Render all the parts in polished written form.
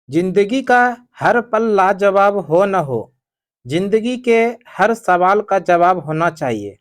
जिंदगी का हर पल लाजवाब हो न हो, जिंदगी के हर सवाल का जवाब होना चाहिए।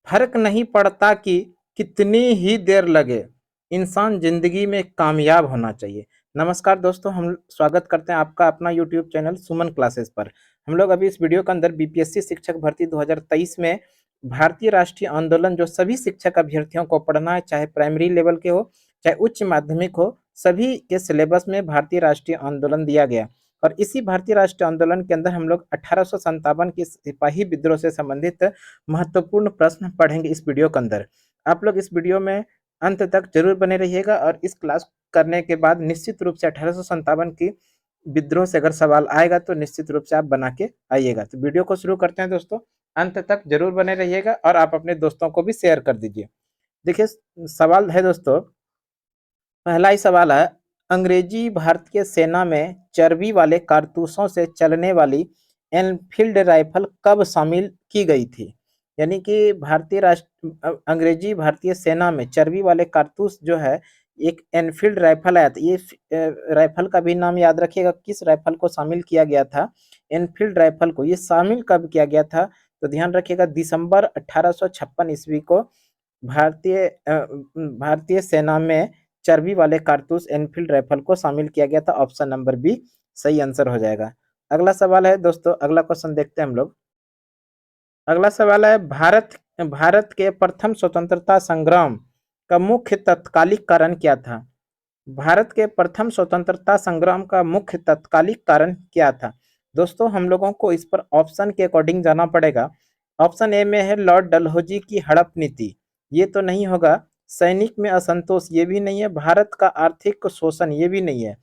फर्क नहीं पड़ता कि कितनी ही देर लगे, इंसान जिंदगी में कामयाब होना चाहिए। नमस्कार दोस्तों, हम स्वागत करते हैं आपका अपना यूट्यूब चैनल सुमन क्लासेस पर। हम लोग अभी इस वीडियो के अंदर बीपीएससी शिक्षक भर्ती 2023 में भारतीय राष्ट्रीय आंदोलन जो सभी शिक्षक अभ्यर्थियों को पढ़ना है, चाहे प्राइमरी लेवल के हो चाहे उच्च माध्यमिक हो, सभी के सिलेबस में भारतीय राष्ट्रीय आंदोलन दिया गया। और इसी भारतीय राष्ट्रीय आंदोलन के अंदर हम लोग 1857 की सिपाही विद्रोह से संबंधित महत्वपूर्ण प्रश्न पढ़ेंगे इस वीडियो के अंदर। आप लोग इस वीडियो में अंत तक जरूर बने रहिएगा और इस क्लास करने के बाद निश्चित रूप से 1857 की विद्रोह से अगर सवाल आएगा तो निश्चित रूप से आप बना के आइएगा। तो वीडियो को शुरू करते हैं दोस्तों, अंत तक जरूर बने रहिएगा और आप अपने दोस्तों को भी शेयर कर दीजिए। देखिए, सवाल है दोस्तों, पहला ही सवाल है, अंग्रेजी भारतीय सेना में चर्बी वाले कारतूसों से चलने वाली एनफील्ड राइफल कब शामिल की गई थी? यानी कि अंग्रेजी भारतीय सेना में चर्बी वाले कारतूस जो है, एक एनफील्ड राइफल आया था। ये राइफल का भी नाम याद रखिएगा, किस राइफल को शामिल किया गया था। एनफील्ड राइफल को ये शामिल कब किया गया था? तो ध्यान रखिएगा, दिसंबर 1856 ईस्वी को भारतीय सेना में चर्बी वाले कारतूस एनफील्ड राइफल को शामिल किया गया था। ऑप्शन नंबर बी सही आंसर हो जाएगा। अगला सवाल है दोस्तों, अगला क्वेश्चन देखते हैं हम लोग। अगला सवाल है, भारत के प्रथम स्वतंत्रता संग्राम का मुख्य तत्कालिक कारण क्या था? भारत के प्रथम स्वतंत्रता संग्राम का मुख्य तत्कालिक कारण क्या था? दोस्तों, हम लोगों को इस पर ऑप्शन के अकॉर्डिंग जाना पड़ेगा। ऑप्शन ए में है लॉर्ड डलहौजी की हड़प नीति, ये तो नहीं होगा। सैनिक में असंतोष, ये भी नहीं है। भारत का आर्थिक शोषण, ये भी नहीं है।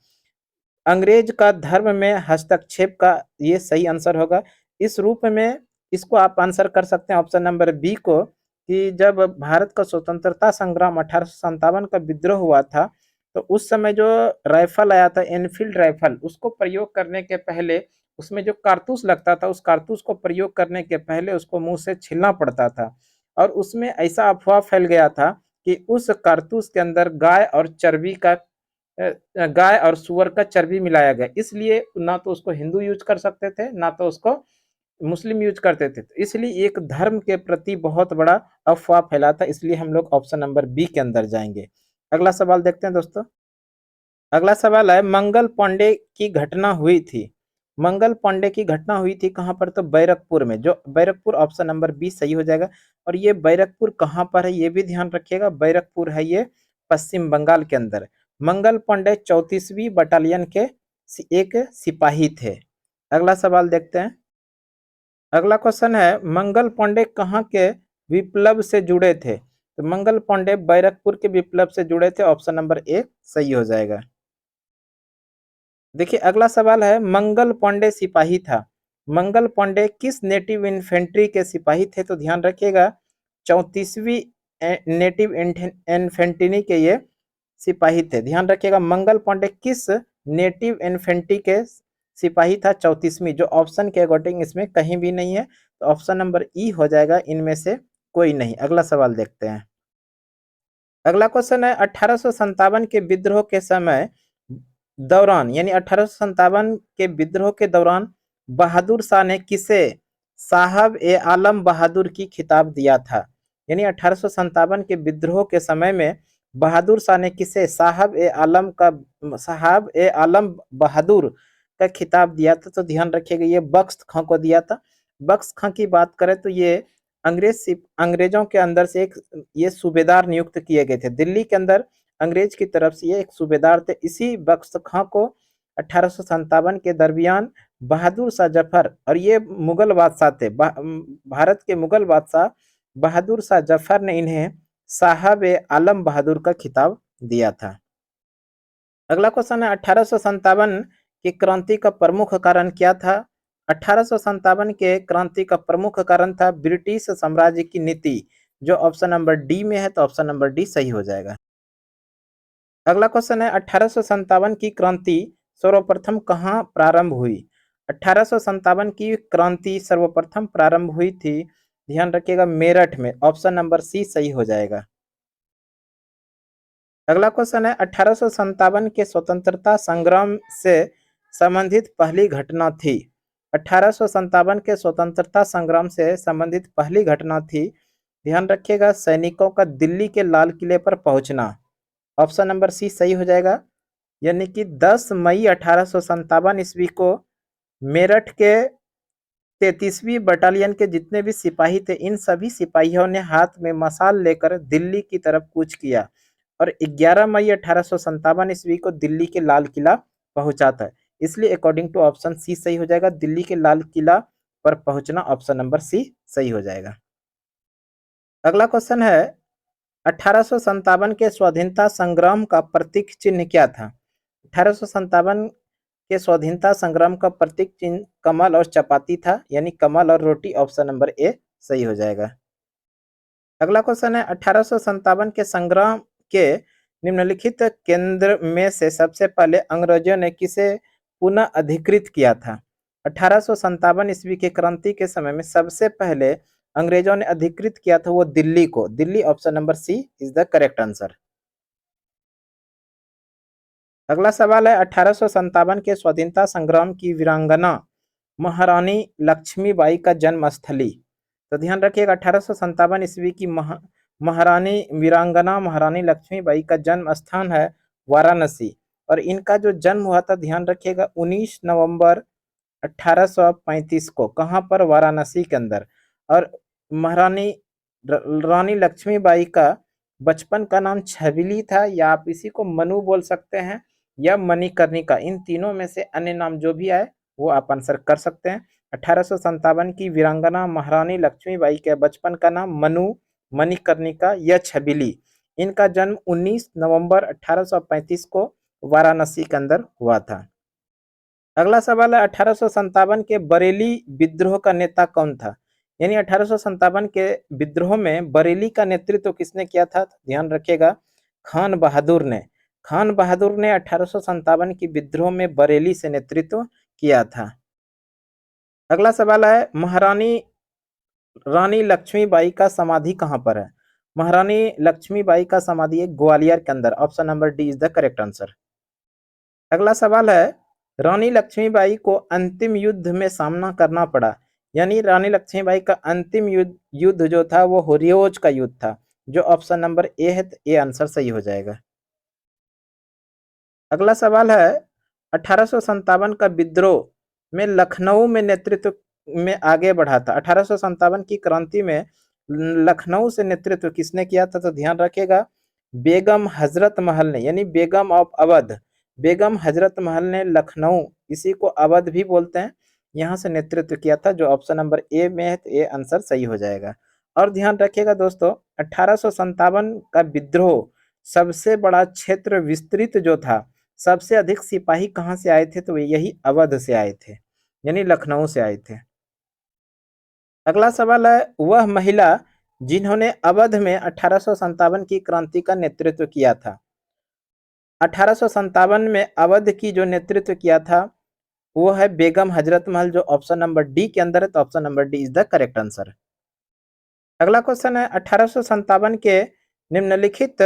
अंग्रेज का धर्म में हस्तक्षेप का, ये सही आंसर होगा। इस रूप में इसको आप आंसर कर सकते हैं ऑप्शन नंबर बी को, कि जब भारत का स्वतंत्रता संग्राम 1857 का विद्रोह हुआ था, तो उस समय जो राइफल आया था एनफील्ड राइफल, उसको प्रयोग करने के पहले उसमें जो कारतूस लगता था, उस कारतूस को प्रयोग करने के पहले उसको मुंह से छीलना पड़ता था। और उसमें ऐसा अफवाह फैल गया था कि उस कारतूस के अंदर गाय और सुअर का चर्बी मिलाया गया, इसलिए ना तो उसको हिंदू यूज कर सकते थे, ना तो उसको मुस्लिम यूज करते थे। तो इसलिए एक धर्म के प्रति बहुत बड़ा अफवाह फैला था, इसलिए हम लोग ऑप्शन नंबर बी के अंदर जाएंगे। अगला सवाल देखते हैं दोस्तों। अगला सवाल है, मंगल पांडे की घटना हुई थी। मंगल पांडे की घटना हुई थी कहां पर? तो बैरकपुर में। जो बैरकपुर, ऑप्शन नंबर बी सही हो जाएगा। और ये बैरकपुर कहां पर है, ये भी ध्यान रखिएगा। बैरकपुर है ये पश्चिम बंगाल के अंदर। मंगल पांडे 34वीं बटालियन के एक सिपाही थे। अगला सवाल देखते हैं। अगला क्वेश्चन है, मंगल पांडे कहाँ के विप्लव से जुड़े थे? तो मंगल पांडे बैरकपुर के विप्लव से जुड़े थे। ऑप्शन नंबर ए सही हो जाएगा। देखिए, अगला सवाल है, मंगल पांडे सिपाही था, मंगल पांडे किस नेटिव इन्फेंट्री के सिपाही थे? तो ध्यान रखिएगा, 34वीं नेटिव इन्फेंट्री के ये सिपाही थे। ध्यान रखिएगा, मंगल पांडे किस नेटिव इन्फेंट्री के सिपाही था? 34वीं। जो ऑप्शन के अकॉर्डिंग इसमें कहीं भी नहीं है, तो ऑप्शन नंबर ई हो जाएगा, इनमें से कोई नहीं। अगला सवाल देखते हैं। अगला क्वेश्चन है, 1857 के विद्रोह के समय दौरान, यानी 1857 के विद्रोह के दौरान बहादुर शाह ने किसे साहब ए आलम बहादुर की खिताब दिया था? यानी 1857 के विद्रोह के समय में बहादुर शाह ने किसे साहब ए आलम बहादुर का खिताब दिया था? तो ध्यान रखिएगा, ये बख्श खां को दिया था। बख्श खां की बात करें तो ये अंग्रेजों के अंदर से एक ये सूबेदार नियुक्त किए गए थे। दिल्ली के अंदर अंग्रेज की तरफ से ये एक सूबेदार थे। इसी बख्श खां को 1857 के दरमियान बहादुर शाह जफर, और ये मुगल बादशाह थे, भारत के मुगल बादशाह बहादुर शाह जफर ने इन्हें साहब ए आलम बहादुर का खिताब दिया था। अगला क्वेश्चन है, 1857 की क्रांति का प्रमुख कारण क्या था? 1857 के क्रांति का प्रमुख कारण था ब्रिटिश साम्राज्य की नीति। जो ऑप्शन नंबर डी में है, तो ऑप्शन नंबर डी सही हो जाएगा। अगला क्वेश्चन है, 1857 की क्रांति सर्वप्रथम कहाँ प्रारंभ हुई? 1857 की क्रांति सर्वप्रथम प्रारंभ हुई थी, ध्यान रखिएगा, मेरठ में। ऑप्शन नंबर सी सही हो जाएगा। अगला क्वेश्चन है, 1857 के स्वतंत्रता संग्राम से संबंधित पहली घटना थी? 1857 के स्वतंत्रता संग्राम से संबंधित पहली घटना थी, ध्यान रखिएगा, सैनिकों का दिल्ली के लाल किले पर पहुंचना। ऑप्शन नंबर सी सही हो जाएगा। यानी कि 10 मई 1857 ईस्वी को मेरठ के 33वीं बटालियन के जितने भी सिपाही थे, इन सभी सिपाहियों ने हाथ में मशाल लेकर दिल्ली की तरफ कूच किया और 11 मई 1857 ईस्वी को दिल्ली के लाल किला पहुंचा था। इसलिए अकॉर्डिंग टू ऑप्शन सी सही हो जाएगा, दिल्ली के लाल किला पर पहुंचना ऑप्शन नंबर सी सही हो जाएगा। अगला क्वेश्चन है, 1857 के स्वाधीनता संग्राम का प्रतीक चिन्ह क्या था? 1857 के स्वाधीनता संग्राम का प्रतीक चिन्ह कमल और चपाती था, यानी कमल और रोटी, ऑप्शन नंबर ए सही हो जाएगा। अगला क्वेश्चन है, 1857 के संग्राम के निम्नलिखित केंद्र में से सबसे पहले अंग्रेजों ने किसे पुनः अधिकृत किया था? 1857 ईस्वी के क्रांति के समय में सबसे पहले अंग्रेजों ने अधिकृत किया था वो दिल्ली को, Delhi, option number C is the correct answer. अगला सवाल है, 1857 के स्वाधीनता संग्राम की वीरांगना महारानी लक्ष्मीबाई का जन्म स्थली। तो ध्यान रखिएगा, 1857 ईस्वी की महारानी वीरांगना महारानी लक्ष्मीबाई का जन्म स्थान है वाराणसी, और इनका जो जन्म हुआ था, ध्यान रखिएगा, 19 नवंबर 1835 को, कहाँ पर? वाराणसी के अंदर। और महारानी रानी लक्ष्मीबाई का बचपन का नाम छबीली था, या आप इसी को मनु बोल सकते हैं, या मणिकर्णिका, इन तीनों में से अन्य नाम जो भी आए वो आप आंसर कर सकते हैं। 1857 की वीरांगना महारानी लक्ष्मीबाई के बचपन का नाम मनु, मणिकर्णिका या छबीली। इनका जन्म 19 नवंबर 1835 को वाराणसी के अंदर हुआ था। अगला सवाल है, 1857 के बरेली विद्रोह का नेता कौन था? यानी 1857 के विद्रोह में बरेली का नेतृत्व किसने किया था? ध्यान रखिएगा, खान बहादुर ने। खान बहादुर ने 1857 की विद्रोह में बरेली से नेतृत्व किया था। अगला सवाल है, महारानी रानी लक्ष्मीबाई का समाधि कहाँ पर है? महारानी लक्ष्मीबाई का समाधि है ग्वालियर के अंदर, option number D is the correct answer. अगला सवाल है, रानी लक्ष्मीबाई को अंतिम युद्ध में सामना करना पड़ा, यानी रानी लक्ष्मीबाई का अंतिम युद्ध जो था वो होरियोज का युद्ध था, जो ऑप्शन नंबर ए है, तो ए आंसर सही हो जाएगा। अगला सवाल है, 1857 का विद्रोह में लखनऊ में नेतृत्व में आगे बढ़ा था। 1857 की क्रांति में लखनऊ से नेतृत्व किसने किया था? तो ध्यान रखिएगा, बेगम हजरत महल ने, यानी बेगम ऑफ अवध, बेगम हजरत महल ने लखनऊ, इसी को अवध भी बोलते हैं, यहाँ से नेतृत्व किया था, जो ऑप्शन नंबर ए में है, तो ए आंसर सही हो जाएगा। और ध्यान रखिएगा दोस्तों, 1857 का विद्रोह सबसे बड़ा क्षेत्र विस्तृत जो था, सबसे अधिक सिपाही कहाँ से आए थे? तो यही अवध से आए थे, यानी लखनऊ से आए थे। अगला सवाल है, वह महिला जिन्होंने अवध में 1857 की क्रांति का नेतृत्व किया था। 1857 में अवध की जो नेतृत्व किया था वो है बेगम हजरत महल, जो ऑप्शन नंबर डी के अंदर है, तो option number D is the correct answer. अगला क्वेश्चन है, 1857 के निम्नलिखित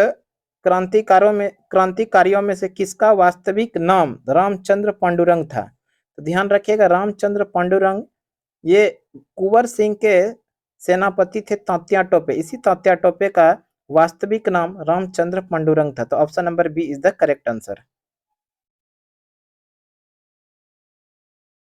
क्रांतिकारियों में से किसका वास्तविक नाम रामचंद्र पांडुरंग था? तो ध्यान रखिएगा, रामचंद्र पांडुरंग ये कुंवर सिंह के सेनापति थे तात्या टोपे, इसी तात्या टोपे का वास्तविक नाम रामचंद्र पांडुरंग था, तो option number B is the correct answer.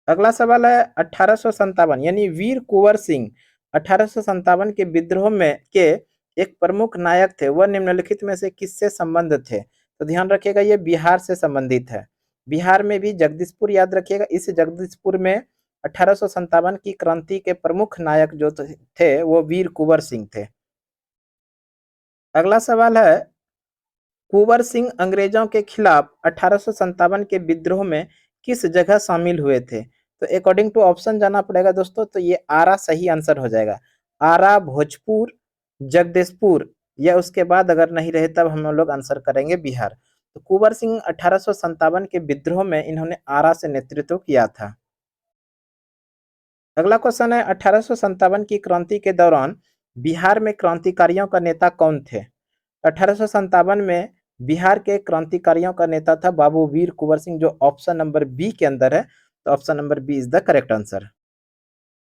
अगला सवाल है, 1857 यानी वीर कुंवर सिंह 1857 के विद्रोह में के एक प्रमुख नायक थे, वह निम्नलिखित में से किससे संबंध थे? तो ध्यान रखिएगा, ये बिहार से संबंधित है। बिहार में भी जगदीशपुर याद रखिएगा, इस जगदीशपुर में 1857 की क्रांति के प्रमुख नायक जो थे वो वीर कुंवर सिंह थे। अगला सवाल है, कुंवर सिंह अंग्रेजों के खिलाफ 1857 के विद्रोह में किस जगह शामिल हुए थे? तो अकॉर्डिंग टू ऑप्शन जाना पड़ेगा दोस्तों, तो ये आरा सही आंसर हो जाएगा। आरा, भोजपुर, जगदीशपुर, या उसके बाद अगर नहीं रहे तब हम लोग आंसर करेंगे बिहार। तो कुंवर सिंह 1857 के विद्रोह में इन्होंने आरा से नेतृत्व किया था। अगला क्वेश्चन है, 1857 की क्रांति के दौरान बिहार में क्रांतिकारियों का नेता कौन थे? 1857 में बिहार के क्रांतिकारियों का नेता था बाबू वीर कुंवर सिंह, जो ऑप्शन नंबर बी के अंदर है, तो option number B is the correct answer.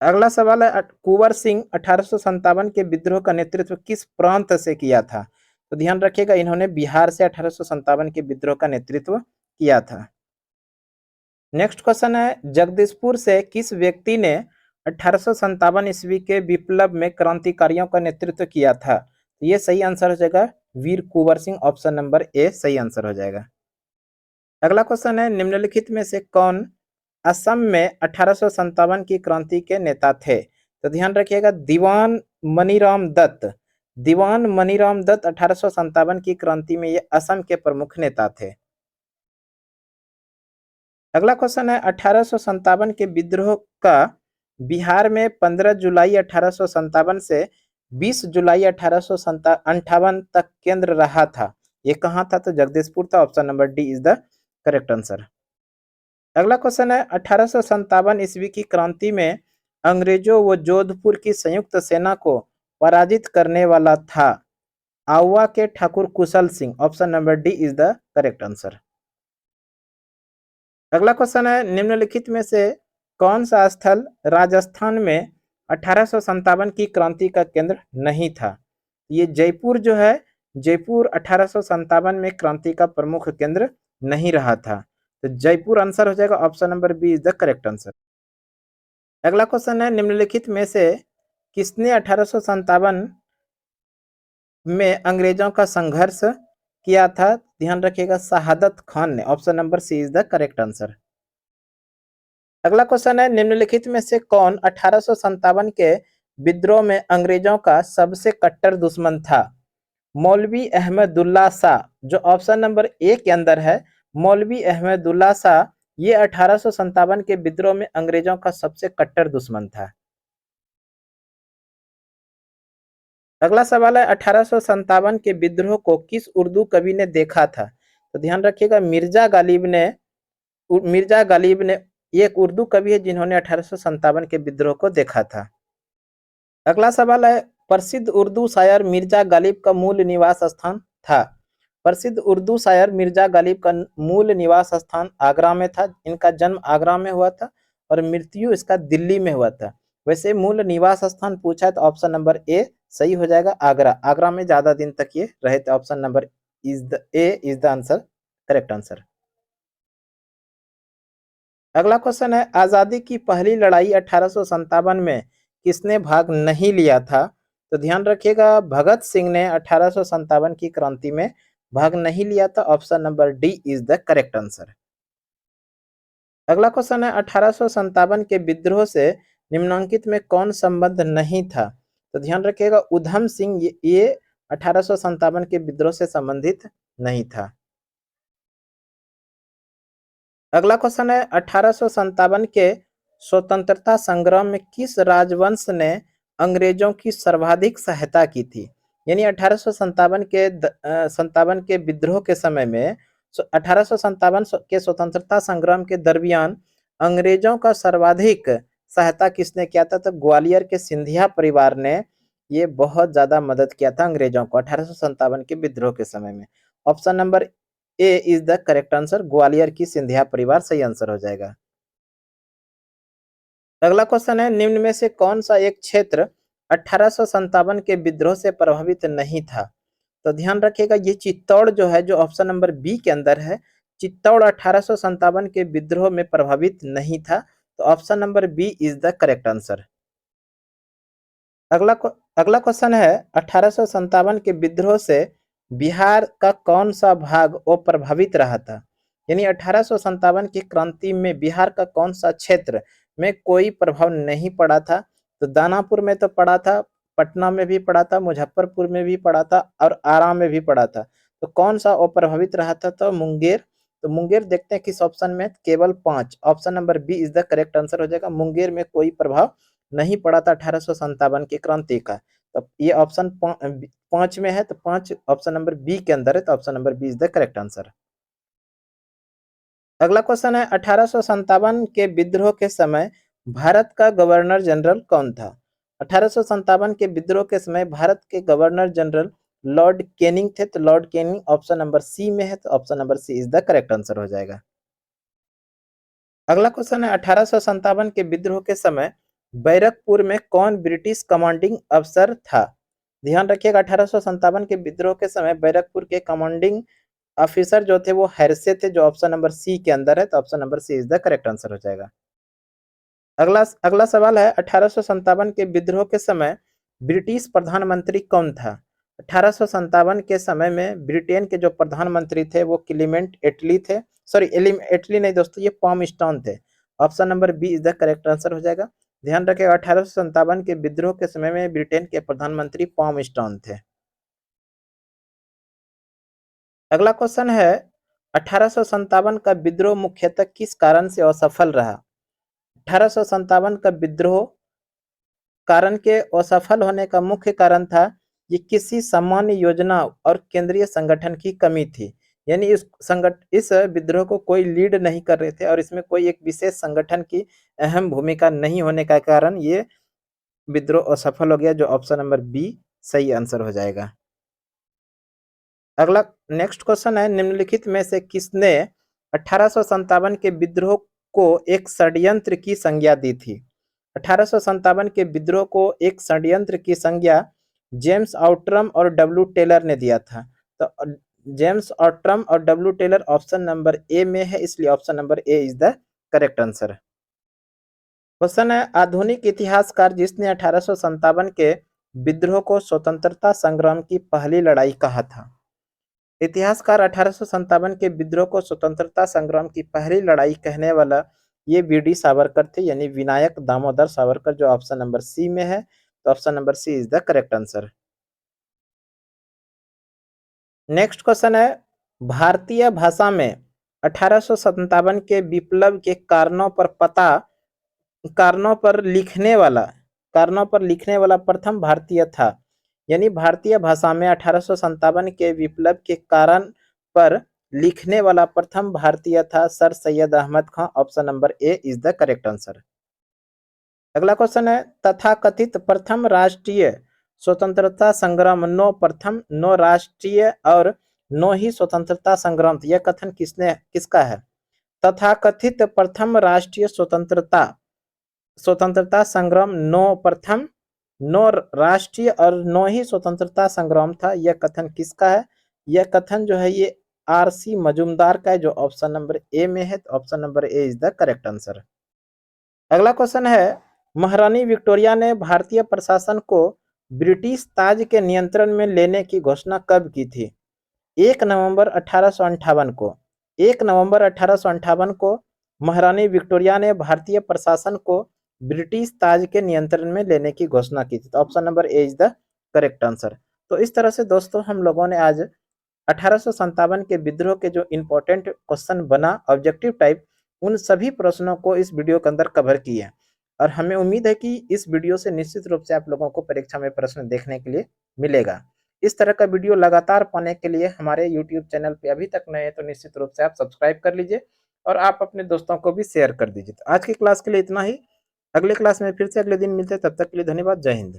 अगला सवाल है, कुंवर सिंह 1857 के विद्रोह का नेतृत्व किस प्रांत से किया था? तो ध्यान रखिएगा, इन्होंने बिहार से 1857 के विद्रोह का नेतृत्व किया था। नेक्स्ट क्वेश्चन है, जगदीशपुर से किस व्यक्ति ने 1857 ईस्वी के विप्लव में क्रांतिकारियों का नेतृत्व किया था? तो ये सही आंसर हो जाएगा वीर कुंवर सिंह, ऑप्शन नंबर ए सही आंसर हो जाएगा। अगला क्वेश्चन है, निम्नलिखित में से कौन असम में 1857 की क्रांति के नेता थे? तो ध्यान रखिएगा, दीवान मनीराम दत्त। दीवान मनीराम दत्त 1857 की क्रांति में ये असम के प्रमुख नेता थे। अगला क्वेश्चन है, 1857 के विद्रोह का बिहार में 15 जुलाई 1857 से 20 जुलाई 1858 तक केंद्र रहा था। ये कहाँ था? तो जगदीशपुर था, option number D is the correct answer. अगला क्वेश्चन है, 1857 ईस्वी की क्रांति में अंग्रेजों व जोधपुर की संयुक्त सेना को पराजित करने वाला था आउवा के Thakur Kushal Singh, option number D is the correct answer. अगला क्वेश्चन है, निम्नलिखित में से कौन सा स्थल राजस्थान में 1857 की क्रांति का केंद्र नहीं था? ये जयपुर जो है, जयपुर 1857 में क्रांति का प्रमुख केंद्र नहीं रहा था, तो जयपुर आंसर हो जाएगा, option number B is the correct answer. अगला क्वेश्चन है, निम्नलिखित में से किसने 1857 में अंग्रेजों का संघर्ष किया था? ध्यान रखिएगा, शहादत खान ने, option number C is the correct answer. अगला क्वेश्चन है, निम्नलिखित में से कौन 1857 के विद्रोह में अंग्रेजों का सबसे कट्टर दुश्मन था? मौलवी अहमदुल्ला शाह, जो ऑप्शन नंबर ए के अंदर है, मौलवी अहमदुल्ला शाह, ये 1857 के विद्रोह में अंग्रेजों का सबसे कट्टर दुश्मन था। अगला सवाल है, 1857 के विद्रोह को किस उर्दू कवि ने देखा था? तो ध्यान रखिएगा, मिर्जा गालिब ने ये एक उर्दू कवि है जिन्होंने 1857 के विद्रोह को देखा था। अगला सवाल है, प्रसिद्ध उर्दू शायर मिर्जा गालिब का मूल निवास स्थान था? प्रसिद्ध उर्दू शायर मिर्जा गालिब का मूल निवास स्थान आगरा में था। इनका जन्म आगरा में हुआ था और मृत्यु इसका दिल्ली में हुआ था। वैसे मूल निवास स्थान पूछा है तो ऑप्शन नंबर ए सही हो जाएगा, आगरा। आगरा में ज्यादा दिन तक ये रहे थे, option number A is the answer, correct answer. अगला क्वेश्चन है, आजादी की पहली लड़ाई 1857 में किसने भाग नहीं लिया था? तो ध्यान रखिएगा, भगत सिंह ने 1857 की क्रांति में भाग नहीं लिया था, option number D is the correct answer. अगला क्वेश्चन है, 1857 के विद्रोह से निम्नलिखित में कौन संबंध नहीं था? तो ध्यान रखिएगा, उधम सिंह ये 1857 के विद्रोह से संबंधित नहीं था। अगला क्वेश्चन है, 1857 के स्वतंत्रता संग्राम में किस राजवंश ने अंग्रेजों की सर्वाधिक सहायता की थी? यानी 1857 के विद्रोह के समय में 1857 के स्वतंत्रता संग्राम के दरमियान अंग्रेजों का सर्वाधिक सहायता किसने किया था? तो ग्वालियर के सिंधिया परिवार ने ये बहुत ज्यादा मदद किया था अंग्रेजों को 1857 के विद्रोह के समय में। Option number A is the correct answer, Gwalior की सिंधिया परिवार सही आंसर हो जाएगा। अगला क्वेश्चन है, निम्न में से कौन सा एक क्षेत्र 1857 के विद्रोह से प्रभावित नहीं था? तो ध्यान रखिएगा, ये चित्तौड़ जो है, जो ऑप्शन नंबर बी के अंदर है, चित्तौड़ 1857 के विद्रोह में प्रभावित नहीं था, तो option number B is the correct answer. अगला अगला क्वेश्चन है, 1857 के विद्रोह से बिहार का कौन सा भाग अप्रभावित रहा था? यानी 1857 की क्रांति में बिहार का कौन सा क्षेत्र में कोई प्रभाव नहीं पड़ा था? तो दानापुर में तो पड़ा था, पटना में भी पड़ा था, मुजफ्फरपुर में भी पड़ा था और आरा में भी पड़ा था। तो कौन सा अप्रभावित रहा था? तो मुंगेर। तो मुंगेर देखते हैं किस ऑप्शन में, केवल 5, option number B is the correct answer हो जाएगा। मुंगेर में कोई प्रभाव नहीं पड़ा था 1857 की क्रांति का। तो ये ऑप्शन 5 में है, तो 5 ऑप्शन नंबर बी के अंदर है, तो option number B is the correct answer. अगला क्वेश्चन है, 1857 के विद्रोह के समय भारत का गवर्नर जनरल कौन था? 1857 के विद्रोह के समय भारत के गवर्नर जनरल लॉर्ड कैनिंग थे, तो Lord Canning option number C में है, तो option number C is the correct answer हो जाएगा। अगला क्वेश्चन है 1857 के विद्रोह के समय बैरकपुर में कौन ब्रिटिश कमांडिंग अफसर था? ध्यान रखिएगा 1857 के विद्रोह के समय बैरकपुर के कमांडिंग ऑफिसर जो थे वो हैरसे थे, जो ऑप्शन नंबर सी के अंदर है, तो option number C is the correct answer हो जाएगा। अगला अगला सवाल है 1857 के विद्रोह के समय ब्रिटिश प्रधानमंत्री कौन था? 1857 के समय में ब्रिटेन के जो प्रधानमंत्री थे वो क्लीमेंट एटली थे, सॉरी एटली नहीं दोस्तों, ये पॉम स्टोन थे। Option number B is the correct answer हो जाएगा। ध्यान रखिएगा 1857 के विद्रोह के समय में ब्रिटेन के प्रधानमंत्री पॉम स्टोन थे। अगला क्वेश्चन है 1857 का विद्रोह मुख्यतः किस कारण से असफल रहा? 1857 का विद्रोह कारण के असफल होने का मुख्य कारण था कि किसी सामान्य योजना और केंद्रीय संगठन की कमी थी। यानी इस विद्रोह को कोई लीड नहीं कर रहे थे और इसमें कोई एक विशेष संगठन की अहम भूमिका नहीं होने का कारण ये विद्रोह असफल हो गया, जो ऑप्शन नंबर बी सही आंसर हो जाएगा। अगला नेक्स्ट क्वेश्चन है निम्नलिखित में से किसने 1857 के विद्रोह को एक षड्यंत्र की संज्ञा दी थी? 1857 के विद्रोह को एक षड्यंत्र की संज्ञा जेम्स आउट्रम और डब्ल्यू टेलर ने दिया था। तो जेम्स आउट्रम और W Taylor option number A में है, इसलिए option number A is the correct answer. Question है आधुनिक इतिहासकार जिसने 1857 के विद्रोह को स्वतंत्रता संग्राम की पहली लड़ाई कहा था? इतिहासकार 1857 के विद्रोह को स्वतंत्रता संग्राम की पहली लड़ाई कहने वाला ये वी.डी. सावरकर थे, यानी विनायक दामोदर सावरकर, जो ऑप्शन नंबर सी में है, तो option number C is the correct answer. Next question है भारतीय भाषा में 1857 के विप्लव के कारणों पर लिखने वाला प्रथम भारतीय था। यानी भारतीय भाषा में 1857 के विप्लव के कारण पर लिखने वाला प्रथम भारतीय था sir Syed Ahmad Khan, option number A is the correct answer. अगला क्वेश्चन है तथाकथित प्रथम राष्ट्रीय स्वतंत्रता संग्राम नो राष्ट्रीय और नो ही स्वतंत्रता संग्राम, यह कथन किसका है? तथाकथित प्रथम राष्ट्रीय स्वतंत्रता संग्राम नो राष्ट्रीय और नो ही स्वतंत्रता संग्राम था, यह कथन किसका है? यह कथन जो है ये आर.सी. मजूमदार का है, जो ऑप्शन नंबर ए में है, तो option number A is the correct answer. अगला क्वेश्चन है महारानी विक्टोरिया ने भारतीय प्रशासन को ब्रिटिश ताज के नियंत्रण में लेने की घोषणा कब की थी? 1 नवंबर 1858 को 1 नवंबर 1858 को महारानी विक्टोरिया ने भारतीय प्रशासन को ब्रिटिश ताज के नियंत्रण में लेने की घोषणा की थी, तो option number A is the correct answer. तो इस तरह से दोस्तों हम लोगों ने आज 1857 के विद्रोह के जो इंपॉर्टेंट क्वेश्चन बना ऑब्जेक्टिव टाइप, उन सभी प्रश्नों को इस वीडियो के अंदर कवर किए हैं और हमें उम्मीद है कि इस वीडियो से निश्चित रूप से आप लोगों को परीक्षा में प्रश्न देखने के लिए मिलेगा। इस तरह का वीडियो लगातार पाने के लिए हमारे यूट्यूब चैनल पे अभी तक नए हैं तो निश्चित रूप से आप सब्सक्राइब कर लीजिए और आप अपने दोस्तों को भी शेयर कर दीजिए। तो आज की क्लास के लिए इतना ही, अगले क्लास में फिर से अगले दिन मिलते हैं, तब तक के लिए धन्यवाद, जय हिंद।